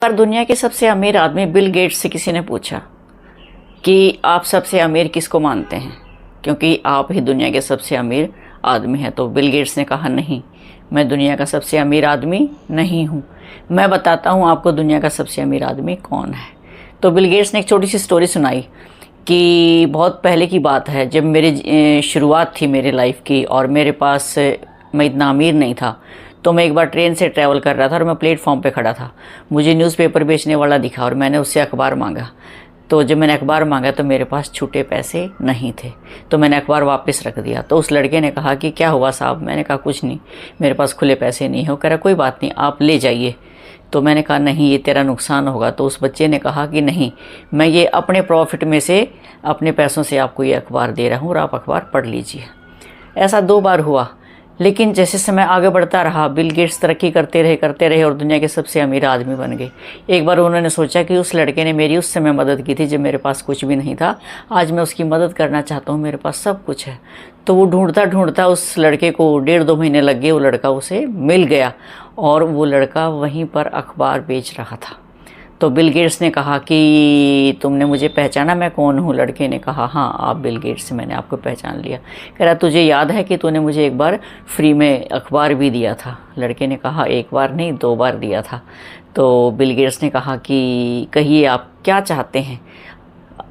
पर दुनिया के सबसे अमीर आदमी बिल गेट्स से किसी ने पूछा कि आप सबसे अमीर किसको मानते हैं, क्योंकि आप ही दुनिया के सबसे अमीर आदमी हैं। तो बिल गेट्स ने कहा, नहीं, मैं दुनिया का सबसे अमीर आदमी नहीं हूँ, मैं बताता हूँ आपको दुनिया का सबसे अमीर आदमी कौन है। तो बिल गेट्स ने एक छोटी सी स्टोरी सुनाई कि बहुत पहले की बात है, जब मेरी शुरुआत थी मेरे लाइफ की और मेरे पास मैं इतना अमीर नहीं था। तो मैं एक बार ट्रेन से ट्रैवल कर रहा था और मैं प्लेटफॉर्म पे खड़ा था। मुझे न्यूज़पेपर बेचने वाला दिखा और मैंने उससे अखबार मांगा। तो जब मैंने अखबार मांगा तो मेरे पास छूटे पैसे नहीं थे, तो मैंने अखबार वापस रख दिया। तो उस लड़के ने कहा कि क्या हुआ साहब? मैंने कहा कुछ नहीं, मेरे पास खुले पैसे नहीं हो। कह रहा कोई बात नहीं, आप ले जाइए। तो मैंने कहा नहीं, ये तेरा नुकसान होगा। तो उस बच्चे ने कहा कि नहीं, मैं ये अपने प्रॉफिट में से, अपने पैसों से आपको ये अखबार दे रहा हूँ और आप अखबार पढ़ लीजिए। ऐसा 2 बार हुआ, लेकिन जैसे समय आगे बढ़ता रहा, बिल गेट्स तरक्की करते रहे और दुनिया के सबसे अमीर आदमी बन गए। एक बार उन्होंने सोचा कि उस लड़के ने मेरी उस समय मदद की थी जब मेरे पास कुछ भी नहीं था, आज मैं उसकी मदद करना चाहता हूँ, मेरे पास सब कुछ है। तो वो ढूंढता ढूंढता उस लड़के को 1.5-2 महीने लग गए, वो लड़का उसे मिल गया और वो लड़का वहीं पर अखबार बेच रहा था। तो बिल गेट्स ने कहा कि तुमने मुझे पहचाना, मैं कौन हूँ? लड़के ने कहा हाँ, आप बिल गेट्स, मैंने आपको पहचान लिया। कह रहा तुझे याद है कि तूने मुझे एक बार फ्री में अखबार भी दिया था? लड़के ने कहा 1 बार नहीं, 2 बार दिया था। तो बिल गेट्स ने कहा कि कहिए आप क्या चाहते हैं?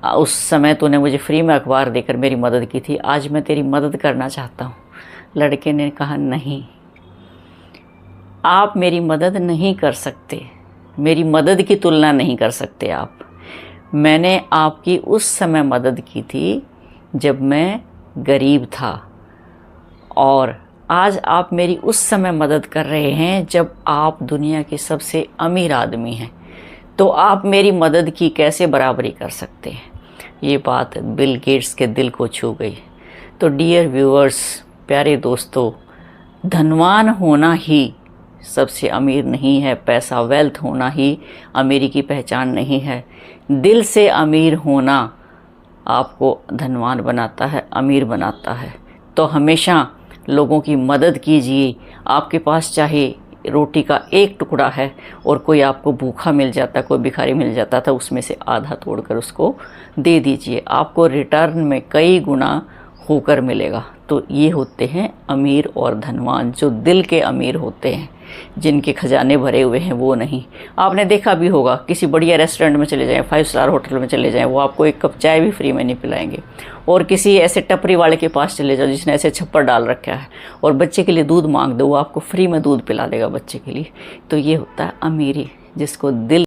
उस समय तूने मुझे फ्री में अखबार देकर मेरी मदद की थी, आज मैं तेरी मदद करना चाहता हूँ। लड़के ने कहा नहीं, आप मेरी मदद नहीं कर सकते, मेरी मदद की तुलना नहीं कर सकते आप। मैंने आपकी उस समय मदद की थी जब मैं गरीब था, और आज आप मेरी उस समय मदद कर रहे हैं जब आप दुनिया के सबसे अमीर आदमी हैं। तो आप मेरी मदद की कैसे बराबरी कर सकते हैं? ये बात बिल गेट्स के दिल को छू गई। तो डियर व्यूअर्स, प्यारे दोस्तों, धनवान होना ही सबसे अमीर नहीं है, पैसा वेल्थ होना ही अमीरी की पहचान नहीं है। दिल से अमीर होना आपको धनवान बनाता है, अमीर बनाता है। तो हमेशा लोगों की मदद कीजिए। आपके पास चाहे रोटी का 1 टुकड़ा है और कोई आपको भूखा मिल जाता, कोई भिखारी मिल जाता था, उसमें से आधा तोड़कर उसको दे दीजिए, आपको रिटर्न में कई गुना होकर मिलेगा। तो ये होते हैं अमीर और धनवान, जो दिल के अमीर होते हैं, जिनके खजाने भरे हुए हैं वो नहीं। आपने देखा भी होगा, किसी बढ़िया रेस्टोरेंट में चले जाएं, 5 स्टार होटल में चले जाएं, वो आपको 1 कप चाय भी फ्री में नहीं पिलाएंगे। और किसी ऐसे टपरी वाले के पास चले जाओ जिसने ऐसे छप्पर डाल रखा है और बच्चे के लिए दूध मांग दो, वो आपको फ्री में दूध पिला देगा बच्चे के लिए। तो ये होता है अमीरी, जिसको दिल